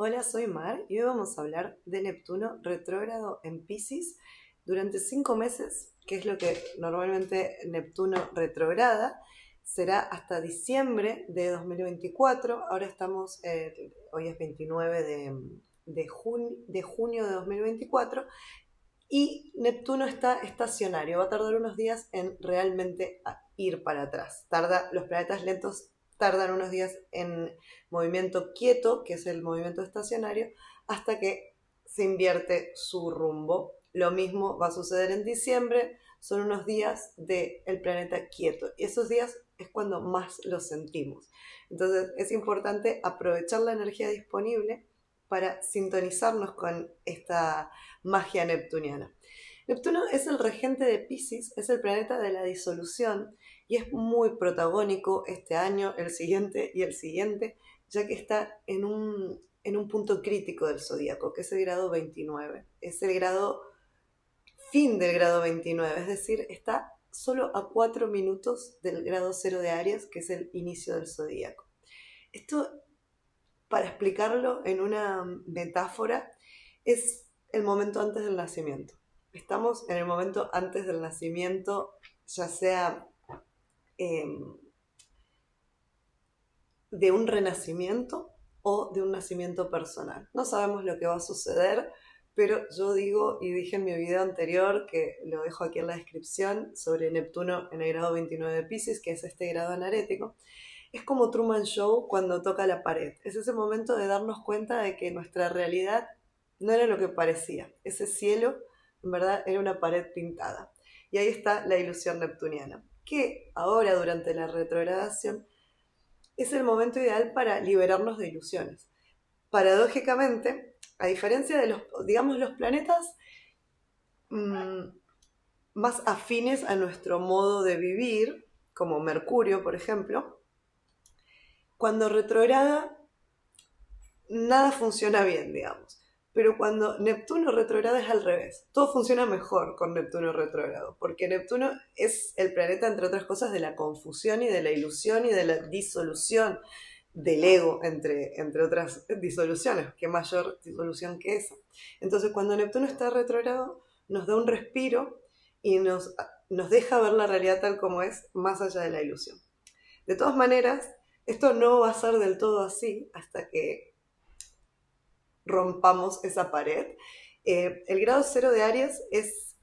Hola, soy Mar y hoy vamos a hablar de Neptuno retrógrado en Piscis durante 5 meses, que es lo que normalmente Neptuno retrograda. Será hasta diciembre de 2024. Ahora estamos, hoy es 29 de junio de 2024 y Neptuno está estacionario. Va a tardar unos días en realmente ir para atrás. Los planetas lentos tardan unos días en movimiento quieto, que es el movimiento estacionario, hasta que se invierte su rumbo. Lo mismo va a suceder en diciembre, son unos días del planeta quieto. Y esos días es cuando más lo sentimos. Entonces es importante aprovechar la energía disponible para sintonizarnos con esta magia neptuniana. Neptuno es el regente de Piscis, es el planeta de la disolución y es muy protagónico este año, el siguiente y el siguiente, ya que está en un punto crítico del zodíaco, que es el grado 29. Es el grado fin del grado 29, es decir, está solo a 4 minutos del grado 0 de Aries, que es el inicio del zodíaco. Esto, para explicarlo en una metáfora, es el momento antes del nacimiento. Estamos en el momento antes del nacimiento, ya sea eh, de un renacimiento o de un nacimiento personal. No sabemos lo que va a suceder, pero yo digo, y dije en mi video anterior, que lo dejo aquí en la descripción, sobre Neptuno en el grado 29 de Piscis, que es este grado anarético, es como Truman Show cuando toca la pared. Es ese momento de darnos cuenta de que nuestra realidad no era lo que parecía. Ese cielo, en verdad, era una pared pintada. Y ahí está la ilusión neptuniana, que ahora, durante la retrogradación, es el momento ideal para liberarnos de ilusiones. Paradójicamente, a diferencia de los planetas mmm, más afines a nuestro modo de vivir, como Mercurio, por ejemplo, cuando retrograda, nada funciona bien, digamos. Pero cuando Neptuno retrograda es al revés. Todo funciona mejor con Neptuno retrogrado, porque Neptuno es el planeta, entre otras cosas, de la confusión y de la ilusión y de la disolución del ego, entre otras disoluciones. ¿Qué mayor disolución que esa? Entonces, cuando Neptuno está retrogrado, nos da un respiro y nos deja ver la realidad tal como es, más allá de la ilusión. De todas maneras, esto no va a ser del todo así hasta que rompamos esa pared. El grado 0 de Aries es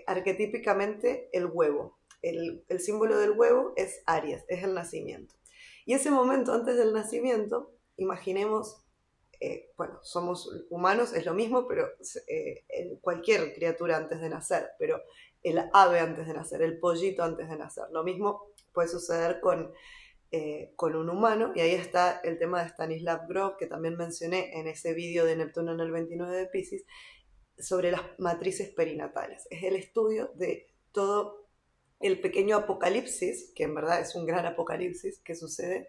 arquetípicamente el huevo. El símbolo del huevo es Aries, es el nacimiento. Y ese momento antes del nacimiento, imaginemos, somos humanos, es lo mismo, pero cualquier criatura antes de nacer, pero el ave antes de nacer, el pollito antes de nacer. Lo mismo puede suceder con un humano, y ahí está el tema de Stanislav Grof, que también mencioné en ese vídeo de Neptuno en el 29 de Piscis, sobre las matrices perinatales. Es el estudio de todo el pequeño apocalipsis, que en verdad es un gran apocalipsis, que sucede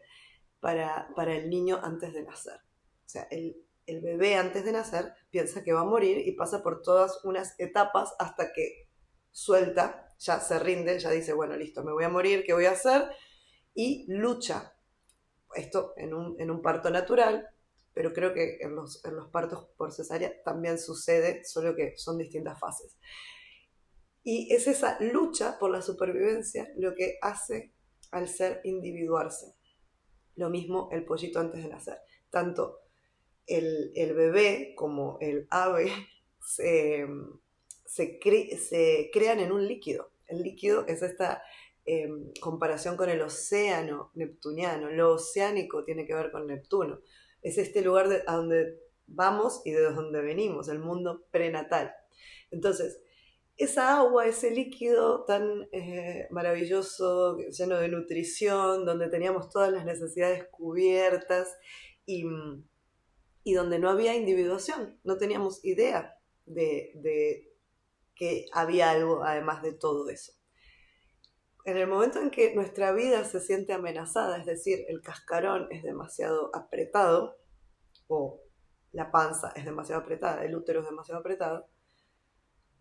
para el niño antes de nacer. O sea, el bebé antes de nacer piensa que va a morir y pasa por todas unas etapas hasta que suelta, ya se rinde, ya dice, bueno, listo, me voy a morir, ¿qué voy a hacer? Y lucha, esto en un parto natural, pero creo que en los partos por cesárea también sucede, solo que son distintas fases. Y es esa lucha por la supervivencia lo que hace al ser individuarse. Lo mismo el pollito antes de nacer. Tanto el bebé como el ave se crean en un líquido. El líquido es esta comparación con el océano neptuniano. Lo oceánico tiene que ver con Neptuno. Es este lugar a donde vamos y de donde venimos, el mundo prenatal. Entonces, esa agua, ese líquido tan maravilloso, lleno de nutrición, donde teníamos todas las necesidades cubiertas y donde no había individuación, no teníamos idea de que había algo además de todo eso. En el momento en que nuestra vida se siente amenazada, es decir, el cascarón es demasiado apretado, o la panza es demasiado apretada, el útero es demasiado apretado,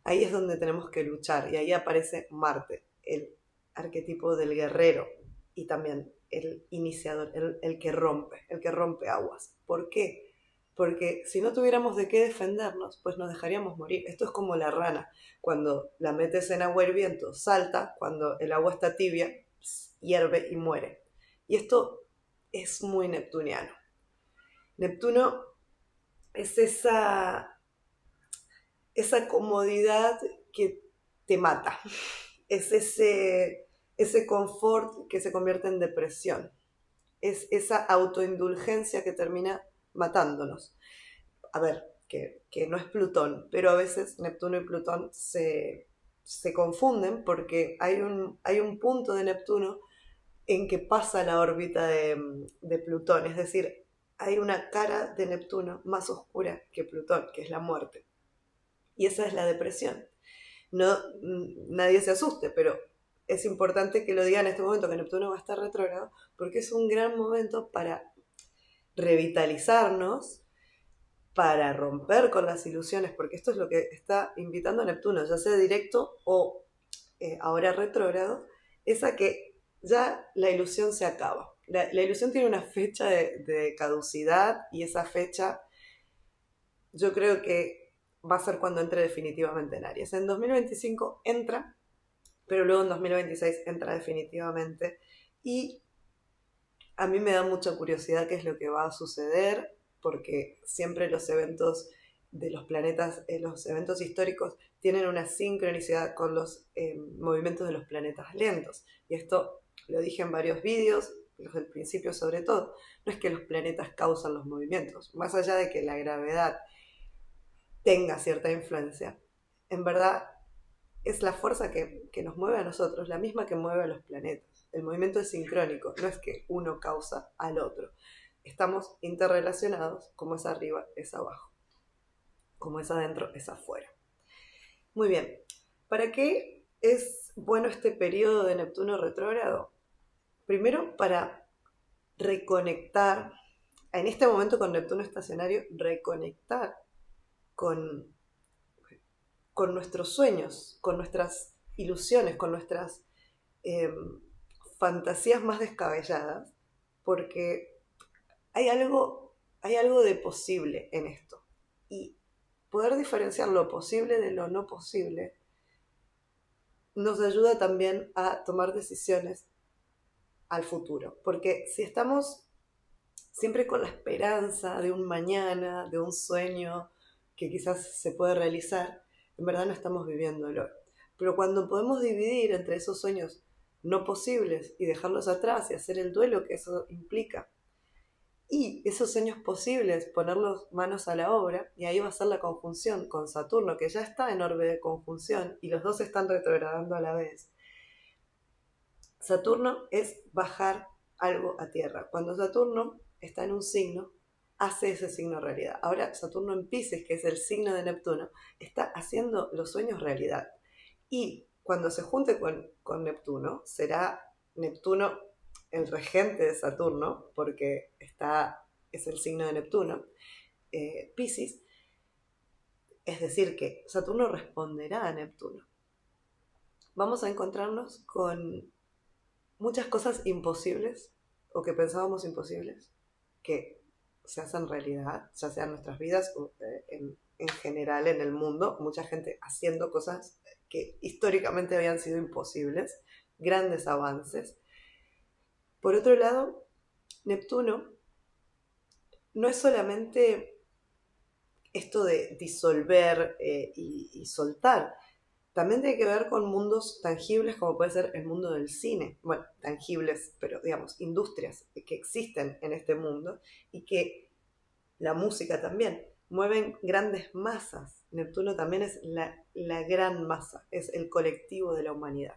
ahí es donde tenemos que luchar, y ahí aparece Marte, el arquetipo del guerrero y también el iniciador, el que rompe aguas. ¿Por qué? porque si no tuviéramos de qué defendernos, pues nos dejaríamos morir. Esto es como la rana, cuando la metes en agua hirviendo, salta, cuando el agua está tibia, hierve y muere. Y esto es muy neptuniano. Neptuno es esa comodidad que te mata, es ese confort que se convierte en depresión, es esa autoindulgencia que termina matándonos. A ver, que no es Plutón, pero a veces Neptuno y Plutón se confunden porque hay un punto de Neptuno en que pasa la órbita de Plutón, es decir, hay una cara de Neptuno más oscura que Plutón, que es la muerte. Y esa es la depresión. No, nadie se asuste, pero es importante que lo diga en este momento que Neptuno va a estar retrógrado, porque es un gran momento para revitalizarnos, para romper con las ilusiones, porque esto es lo que está invitando a Neptuno, ya sea directo o ahora retrógrado, es a que ya la ilusión se acaba. La ilusión tiene una fecha de caducidad y esa fecha yo creo que va a ser cuando entre definitivamente en Aries. En 2025 entra, pero luego en 2026 entra definitivamente y a mí me da mucha curiosidad qué es lo que va a suceder, porque siempre los eventos de los planetas, los eventos históricos, tienen una sincronicidad con los movimientos de los planetas lentos. Y esto lo dije en varios vídeos, los del principio sobre todo. No es que los planetas causan los movimientos, más allá de que la gravedad tenga cierta influencia, en verdad es la fuerza que nos mueve a nosotros, la misma que mueve a los planetas. El movimiento es sincrónico, no es que uno causa al otro. Estamos interrelacionados, como es arriba, es abajo. Como es adentro, es afuera. Muy bien, ¿para qué es bueno este periodo de Neptuno retrógrado? Primero, para reconectar, en este momento con Neptuno estacionario, reconectar con nuestros sueños, con nuestras ilusiones, con nuestras fantasías más descabelladas, porque hay algo de posible en esto. Y poder diferenciar lo posible de lo no posible nos ayuda también a tomar decisiones al futuro. Porque si estamos siempre con la esperanza de un mañana, de un sueño que quizás se puede realizar, en verdad no estamos viviéndolo. Pero cuando podemos dividir entre esos sueños no posibles y dejarlos atrás y hacer el duelo que eso implica, y esos sueños posibles ponerlos manos a la obra, y ahí va a ser la conjunción con Saturno, que ya está en orbe de conjunción y los dos están retrogradando a la vez. Saturno es bajar algo a tierra. Cuando Saturno está en un signo, hace ese signo realidad. Ahora Saturno en Piscis, que es el signo de Neptuno, está haciendo los sueños realidad. Y cuando se junte con Neptuno, será Neptuno el regente de Saturno, porque es el signo de Neptuno, Piscis, es decir, que Saturno responderá a Neptuno. Vamos a encontrarnos con muchas cosas imposibles o que pensábamos imposibles, que se hacen realidad, ya sea en nuestras vidas o en general en el mundo, mucha gente haciendo cosas que históricamente habían sido imposibles, grandes avances. Por otro lado, Neptuno no es solamente esto de disolver y soltar, también tiene que ver con mundos tangibles como puede ser el mundo del cine. Bueno, tangibles, pero digamos, industrias que existen en este mundo y que la música también mueven grandes masas. Neptuno también es la gran masa, es el colectivo de la humanidad.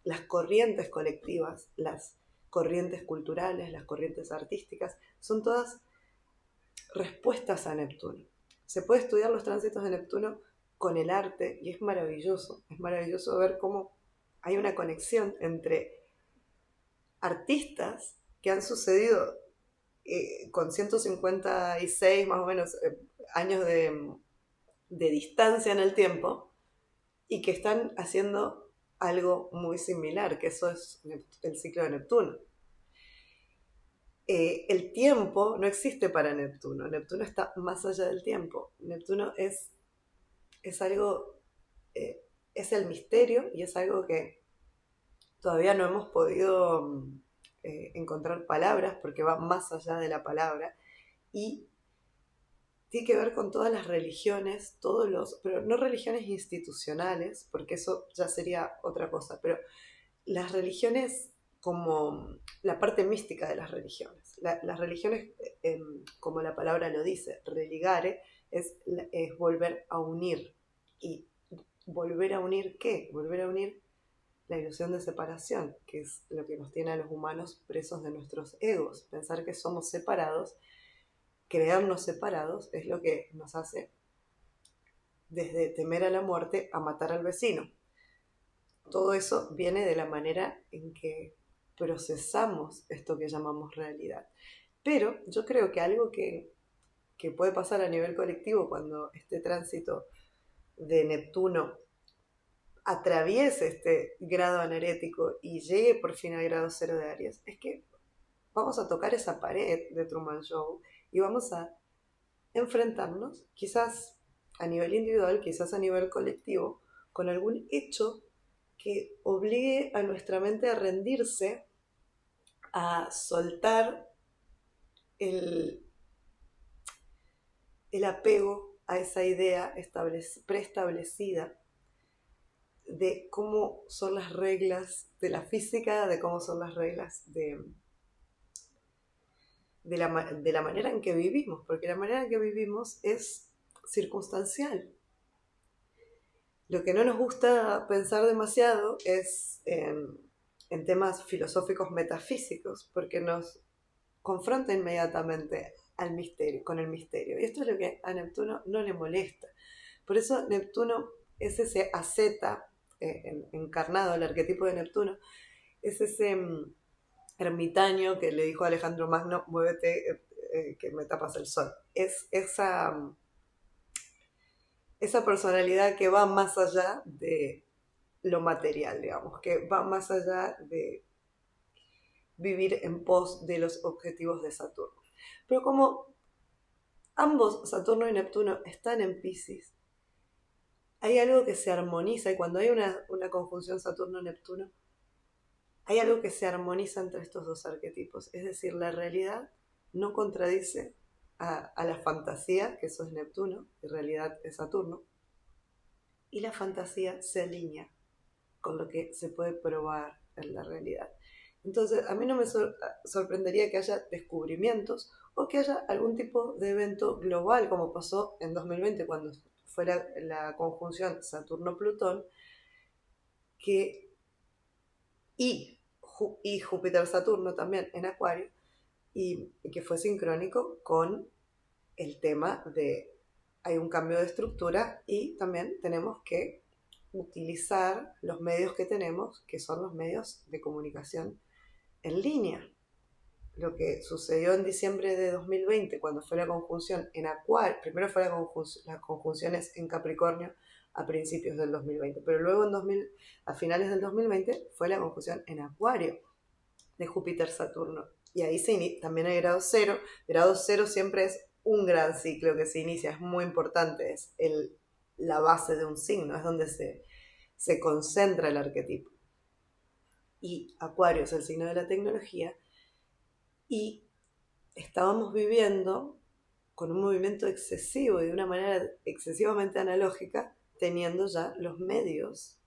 Las corrientes colectivas, las corrientes culturales, las corrientes artísticas, son todas respuestas a Neptuno. Se puede estudiar los tránsitos de Neptuno con el arte y es maravilloso ver cómo hay una conexión entre artistas que han sucedido con 156 más o menos años de distancia en el tiempo y que están haciendo algo muy similar, que eso es el ciclo de Neptuno. el tiempo no existe para Neptuno. Neptuno está más allá del tiempo. Neptuno es algo, eh, es el misterio y es algo que todavía no hemos podido encontrar palabras porque va más allá de la palabra y tiene que ver con todas las religiones, pero no religiones institucionales, porque eso ya sería otra cosa, pero las religiones como la parte mística de las religiones. Las religiones, como la palabra lo dice, religare, es volver a unir. ¿Y volver a unir qué? Volver a unir la ilusión de separación, que es lo que nos tiene a los humanos presos de nuestros egos. Pensar que somos separados, creernos separados, es lo que nos hace desde temer a la muerte a matar al vecino. Todo eso viene de la manera en que procesamos esto que llamamos realidad. Pero yo creo que algo que puede pasar a nivel colectivo cuando este tránsito de Neptuno atraviese este grado anarético y llegue por fin al grado cero de Aries, es que vamos a tocar esa pared de Truman Show y vamos a enfrentarnos, quizás a nivel individual, quizás a nivel colectivo, con algún hecho que obligue a nuestra mente a rendirse, a soltar el, el apego a esa idea preestablecida de cómo son las reglas de la física, de cómo son las reglas de la manera en que vivimos, porque la manera en que vivimos es circunstancial. Lo que no nos gusta pensar demasiado es en temas filosóficos metafísicos, porque nos confronta inmediatamente al misterio, con el misterio. Y esto es lo que a Neptuno no le molesta. Por eso Neptuno es ese asceta encarnado, el arquetipo de Neptuno, es ese ermitaño que le dijo a Alejandro Magno, muévete que me tapas el sol. Es esa personalidad que va más allá de lo material, digamos, que va más allá de vivir en pos de los objetivos de Saturno. Pero como ambos, Saturno y Neptuno, están en Piscis, hay algo que se armoniza, y cuando hay una conjunción Saturno-Neptuno, hay algo que se armoniza entre estos dos arquetipos. Es decir, la realidad no contradice a la fantasía, que eso es Neptuno, en realidad es Saturno, y la fantasía se alinea con lo que se puede probar en la realidad. Entonces, a mí no me sorprendería que haya descubrimientos o que haya algún tipo de evento global, como pasó en 2020 cuando fue la conjunción Saturno-Plutón, y Júpiter-Saturno también en Acuario, y que fue sincrónico con el tema de hay un cambio de estructura y también tenemos que utilizar los medios que tenemos, que son los medios de comunicación en línea. Lo que sucedió en diciembre de 2020, cuando fue la conjunción en Acuario, primero fue las conjunciones en Capricornio a principios del 2020, pero luego a finales del 2020 fue la conjunción en Acuario de Júpiter-Saturno. Y ahí también hay grado cero. Grado cero siempre es un gran ciclo que se inicia, es muy importante, es la base de un signo, es donde se concentra el arquetipo. Y Acuario es el signo de la tecnología, y estábamos viviendo con un movimiento excesivo y de una manera excesivamente analógica, teniendo ya los medios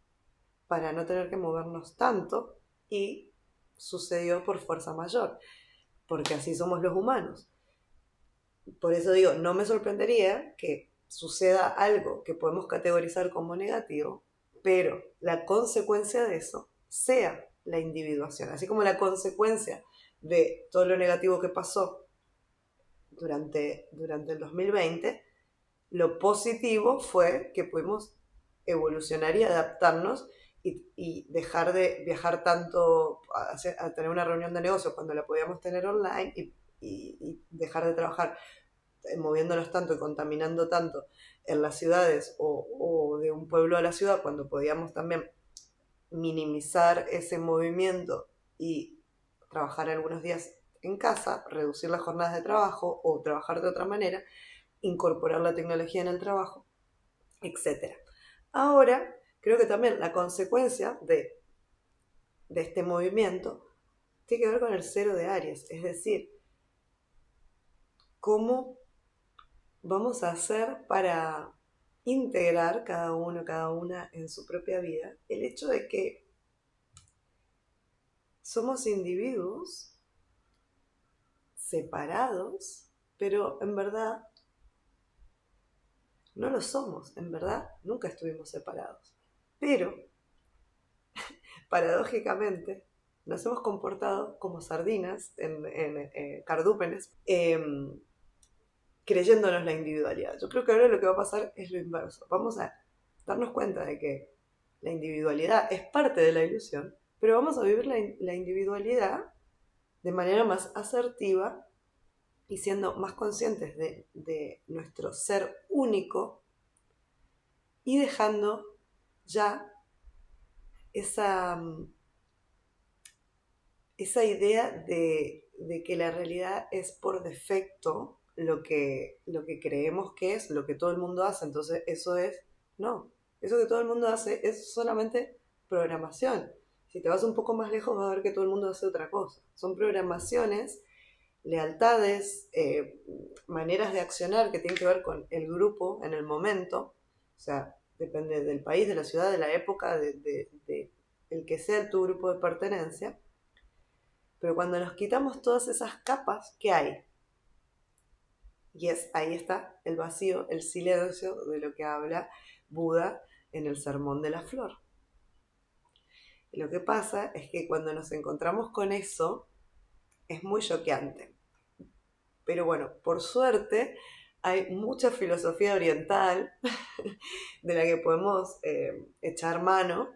para no tener que movernos tanto, y sucedió por fuerza mayor, porque así somos los humanos. Por eso digo, no me sorprendería que suceda algo que podemos categorizar como negativo, pero la consecuencia de eso sea la individuación, así como la consecuencia de todo lo negativo que pasó durante el 2020, lo positivo fue que pudimos evolucionar y adaptarnos y dejar de viajar tanto a tener una reunión de negocios cuando la podíamos tener online, y dejar de trabajar moviéndonos tanto y contaminando tanto en las ciudades o de un pueblo a la ciudad, cuando podíamos también minimizar ese movimiento y trabajar algunos días en casa, reducir las jornadas de trabajo o trabajar de otra manera, incorporar la tecnología en el trabajo, etc. Ahora, creo que también la consecuencia de este movimiento tiene que ver con el 0 de Aries, es decir, cómo vamos a hacer para integrar cada uno, cada una en su propia vida el hecho de que somos individuos separados, pero en verdad no lo somos, en verdad nunca estuvimos separados. Pero, paradójicamente, nos hemos comportado como sardinas en cardúpenes, creyéndonos la individualidad. Yo creo que ahora lo que va a pasar es lo inverso. Vamos a darnos cuenta de que la individualidad es parte de la ilusión, pero vamos a vivir la individualidad de manera más asertiva y siendo más conscientes de nuestro ser único y dejando ya esa idea de que la realidad es por defecto lo que creemos que es, lo que todo el mundo hace, entonces eso es, no, eso que todo el mundo hace es solamente programación. Si te vas un poco más lejos vas a ver que todo el mundo hace otra cosa. Son programaciones, lealtades, maneras de accionar que tienen que ver con el grupo en el momento, o sea, depende del país, de la ciudad, de la época, de el que sea tu grupo de pertenencia. Pero cuando nos quitamos todas esas capas, ¿qué hay? Y ahí está el vacío, el silencio de lo que habla Buda en el Sermón de la Flor. Y lo que pasa es que cuando nos encontramos con eso, es muy choqueante. Pero bueno, por suerte, hay mucha filosofía oriental de la que podemos echar mano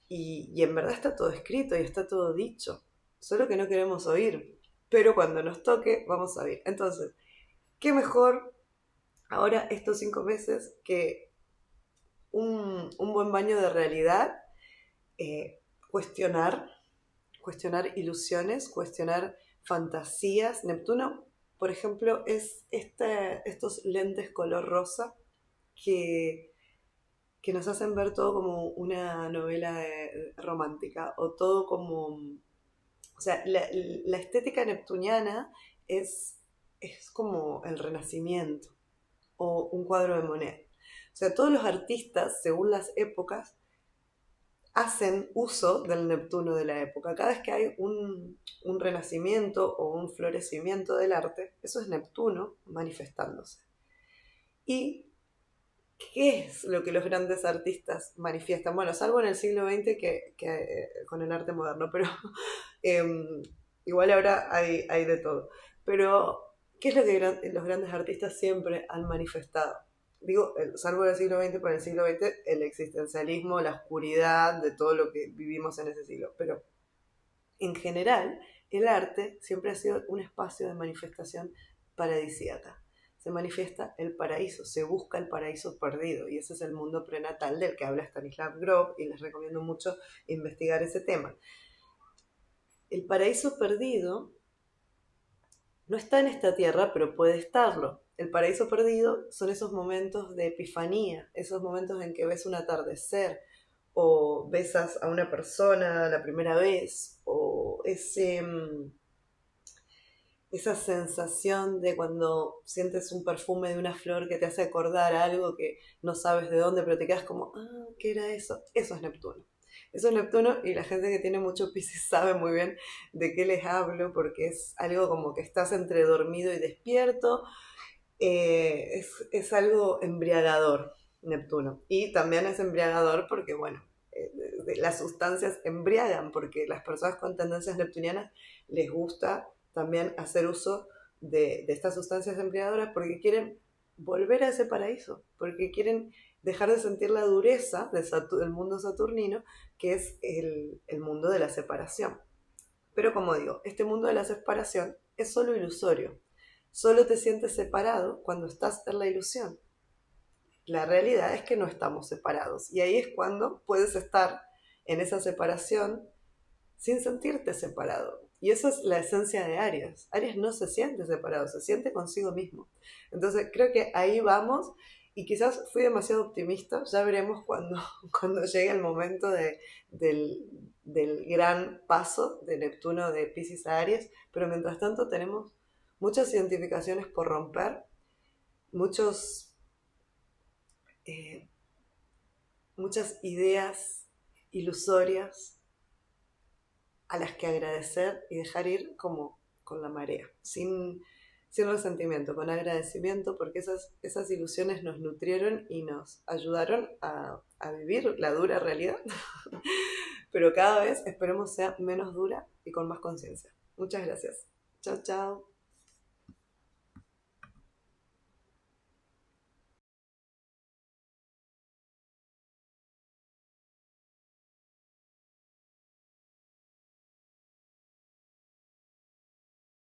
y en verdad está todo escrito y está todo dicho. Solo que no queremos oír, pero cuando nos toque vamos a oír. Entonces, ¿qué mejor ahora estos 5 meses que un buen baño de realidad? Cuestionar ilusiones, cuestionar fantasías. Neptuno, por ejemplo, es estos lentes color rosa que nos hacen ver todo como una novela romántica o todo como... O sea, la estética neptuniana es como el Renacimiento o un cuadro de Monet. O sea, todos los artistas, según las épocas, hacen uso del Neptuno de la época. Cada vez que hay un renacimiento o un florecimiento del arte, eso es Neptuno manifestándose. ¿Y qué es lo que los grandes artistas manifiestan? Bueno, salvo en el siglo XX que con el arte moderno, pero igual ahora hay de todo. Pero, ¿qué es lo que los grandes artistas siempre han manifestado? Digo, salvo en el siglo XX, por el siglo XX el existencialismo, la oscuridad de todo lo que vivimos en ese siglo. Pero, en general, el arte siempre ha sido un espacio de manifestación paradisíaca. Se manifiesta el paraíso, se busca el paraíso perdido, y ese es el mundo prenatal del que habla Stanislav Grof, y les recomiendo mucho investigar ese tema. El paraíso perdido no está en esta tierra, pero puede estarlo. El paraíso perdido son esos momentos de epifanía, esos momentos en que ves un atardecer, o besas a una persona la primera vez, o esa sensación de cuando sientes un perfume de una flor que te hace acordar algo que no sabes de dónde, pero te quedas como, ¿qué era eso? Eso es Neptuno. Eso es Neptuno, y la gente que tiene mucho Piscis sabe muy bien de qué les hablo, porque es algo como que estás entre dormido y despierto. Es algo embriagador, Neptuno. Y también es embriagador porque, bueno, las sustancias embriagan, porque las personas con tendencias neptunianas les gusta también hacer uso de estas sustancias embriagadoras porque quieren volver a ese paraíso, porque quieren dejar de sentir la dureza del mundo saturnino, que es el mundo de la separación. Pero como digo, este mundo de la separación es solo ilusorio. Solo te sientes separado cuando estás en la ilusión. La realidad es que no estamos separados. Y ahí es cuando puedes estar en esa separación sin sentirte separado. Y eso es la esencia de Aries. Aries no se siente separado, se siente consigo mismo. Entonces creo que ahí vamos y quizás fui demasiado optimista, ya veremos cuando, cuando llegue el momento del gran paso de Neptuno de Piscis a Aries, pero mientras tanto tenemos muchas identificaciones por romper, muchos, muchas ideas ilusorias a las que agradecer y dejar ir como con la marea, sin resentimiento, con agradecimiento, porque esas ilusiones nos nutrieron y nos ayudaron a vivir la dura realidad, pero cada vez esperemos sea menos dura y con más conciencia. Muchas gracias. Chao, chao.